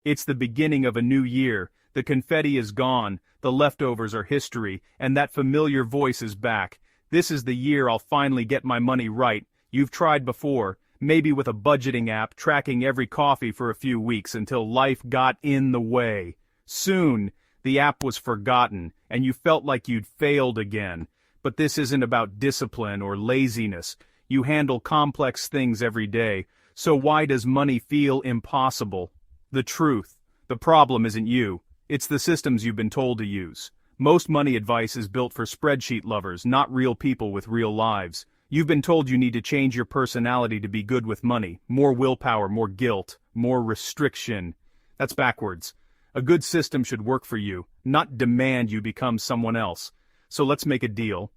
It's the beginning of a new year, the confetti is gone, the leftovers are history, and that familiar voice is back. This is the year I'll finally get my money right. You've tried before, maybe with a budgeting app tracking every coffee for a few weeks until life got in the way. Soon, the app was forgotten, and you felt like you'd failed again. But this isn't about discipline or laziness. You handle complex things every day, so why does money feel impossible? The truth, the problem isn't you, it's the systems you've been told to use. Most money advice is built for spreadsheet lovers, not real people with real lives. You've been told you need to change your personality to be good with money. More willpower, more guilt, more restriction. That's backwards. A good system should work for you, not demand you become someone else. So let's make a deal.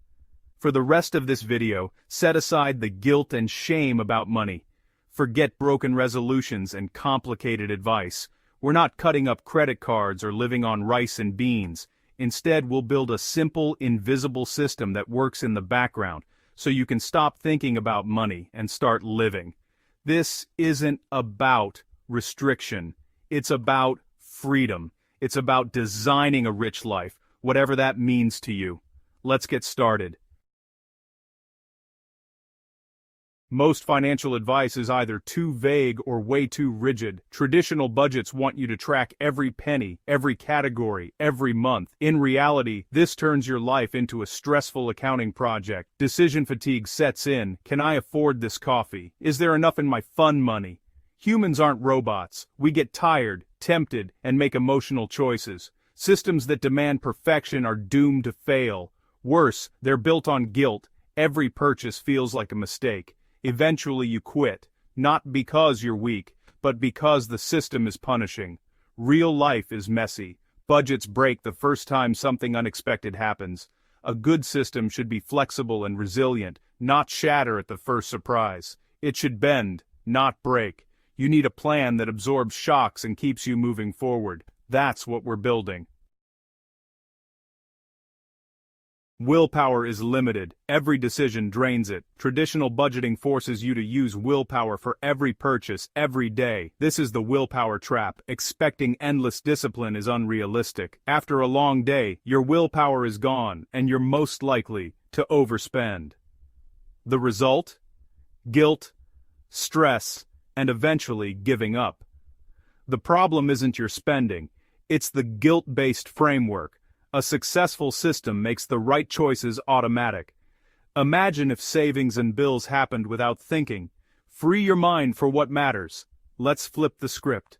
For the rest of this video, set aside the guilt and shame about money. Forget broken resolutions and complicated advice. We're not cutting up credit cards or living on rice and beans. Instead, we'll build a simple, invisible system that works in the background, so you can stop thinking about money and start living. This isn't about restriction. It's about freedom. It's about designing a rich life, whatever that means to you. Let's get started. Most financial advice is either too vague or way too rigid. Traditional budgets want you to track every penny, every category, every month. In reality, this turns your life into a stressful accounting project. Decision fatigue sets in. Can I afford this coffee? Is there enough in my fund money? Humans aren't robots. We get tired, tempted, and make emotional choices. Systems that demand perfection are doomed to fail. Worse, they're built on guilt. Every purchase feels like a mistake. Eventually you quit, not because you're weak, but because the system is punishing. Real life is messy. Budgets break the first time something unexpected happens. A good system should be flexible and resilient, not shatter at the first surprise. It should bend, not break. You need a plan that absorbs shocks and keeps you moving forward. That's what we're building. Willpower is limited. Every decision drains it. Traditional budgeting forces you to use willpower for every purchase, every day. This is the willpower trap. Expecting endless discipline is unrealistic. After a long day, your willpower is gone, and you're most likely to overspend. The result? Guilt, stress, and eventually giving up. The problem isn't your spending. It's the guilt-based framework. A successful system makes the right choices automatic. Imagine if savings and bills happened without thinking. Free your mind for what matters. Let's flip the script.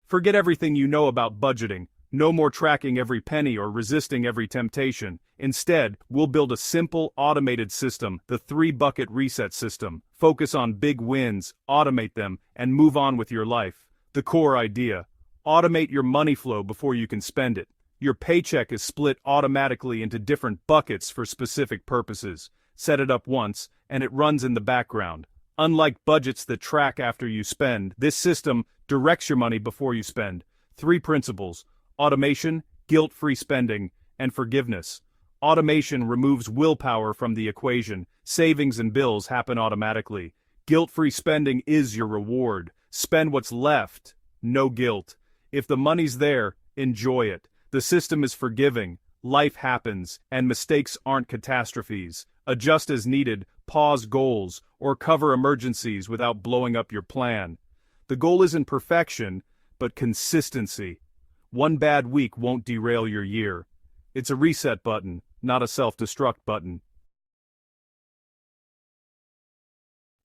Forget everything you know about budgeting. No more tracking every penny or resisting every temptation. Instead, we'll build a simple, automated system, the 3-bucket reset system. Focus on big wins, automate them, and move on with your life. The core idea. Automate your money flow before you can spend it. Your paycheck is split automatically into different buckets for specific purposes. Set it up once, and it runs in the background. Unlike budgets that track after you spend, this system directs your money before you spend. 3 principles: automation, guilt-free spending, and forgiveness. Automation removes willpower from the equation. Savings and bills happen automatically. Guilt-free spending is your reward. Spend what's left. No guilt. If the money's there, enjoy it. The system is forgiving, life happens, and mistakes aren't catastrophes. Adjust as needed, pause goals, or cover emergencies without blowing up your plan. The goal isn't perfection, but consistency. One bad week won't derail your year. It's a reset button, not a self-destruct button.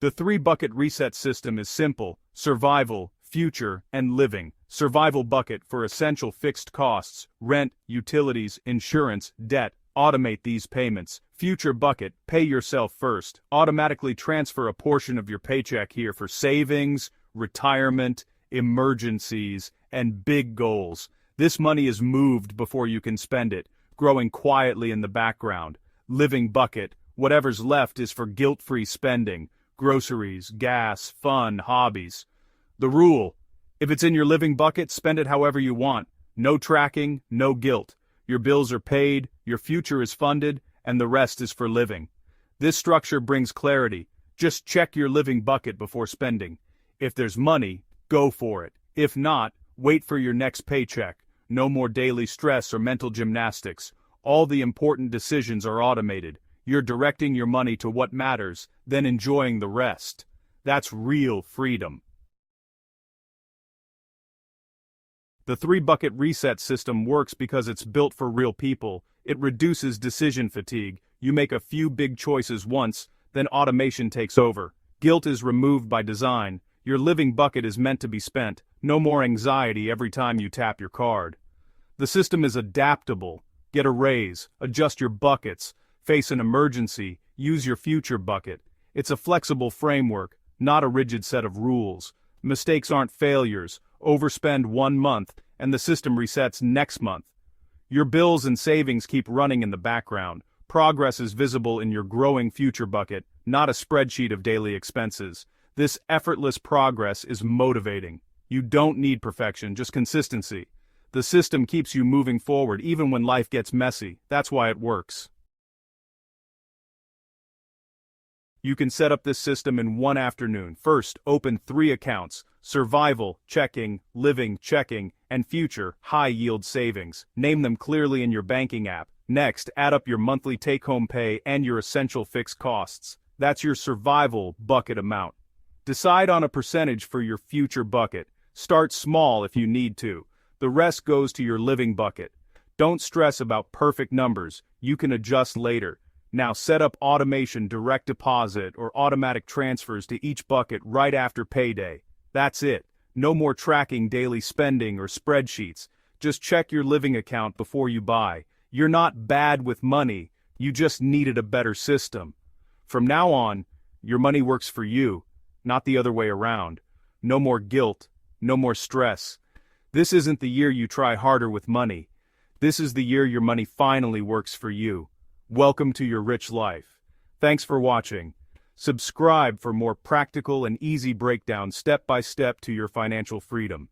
The 3-bucket reset system is simple: survival, future, and living. Survival bucket for essential fixed costs, rent, utilities, insurance, debt. Automate these payments. Future bucket, pay yourself first. Automatically transfer a portion of your paycheck here for savings, retirement, emergencies, and big goals. This money is moved before you can spend it, growing quietly in the background. Living bucket, whatever's left is for guilt-free spending. Groceries, gas, fun, hobbies. The rule: if it's in your living bucket, spend it however you want. No tracking, no guilt. Your bills are paid, your future is funded, and the rest is for living. This structure brings clarity. Just check your living bucket before spending. If there's money, go for it. If not, wait for your next paycheck. No more daily stress or mental gymnastics. All the important decisions are automated. You're directing your money to what matters, then enjoying the rest. That's real freedom. The 3-bucket reset system works because it's built for real people. It reduces decision fatigue. You make a few big choices once, then automation takes over. Guilt is removed by design. Your living bucket is meant to be spent. No more anxiety every time you tap your card. The system is adaptable. Get a raise, adjust your buckets, face an emergency, use your future bucket. It's a flexible framework, not a rigid set of rules. Mistakes aren't failures. Overspend 1 month, and the system resets next month. Your bills and savings keep running in the background. Progress is visible in your growing future bucket, not a spreadsheet of daily expenses. This effortless progress is motivating. You don't need perfection, just consistency. The system keeps you moving forward even when life gets messy. That's why it works. You can set up this system in one afternoon. First, open 3 accounts: survival, checking, living, checking, and future, high-yield savings. Name them clearly in your banking app. Next, add up your monthly take-home pay and your essential fixed costs. That's your survival bucket amount. Decide on a percentage for your future bucket. Start small if you need to. The rest goes to your living bucket. Don't stress about perfect numbers. You can adjust later. Now set up automation direct deposit or automatic transfers to each bucket right after payday. That's it. No more tracking daily spending or spreadsheets. Just check your living account before you buy. You're not bad with money, you just needed a better system. From now on, your money works for you, not the other way around. No more guilt, no more stress. This isn't the year you try harder with money. This is the year your money finally works for you. Welcome to your rich life. Thanks for watching. Subscribe for more practical and easy breakdowns step by step to your financial freedom.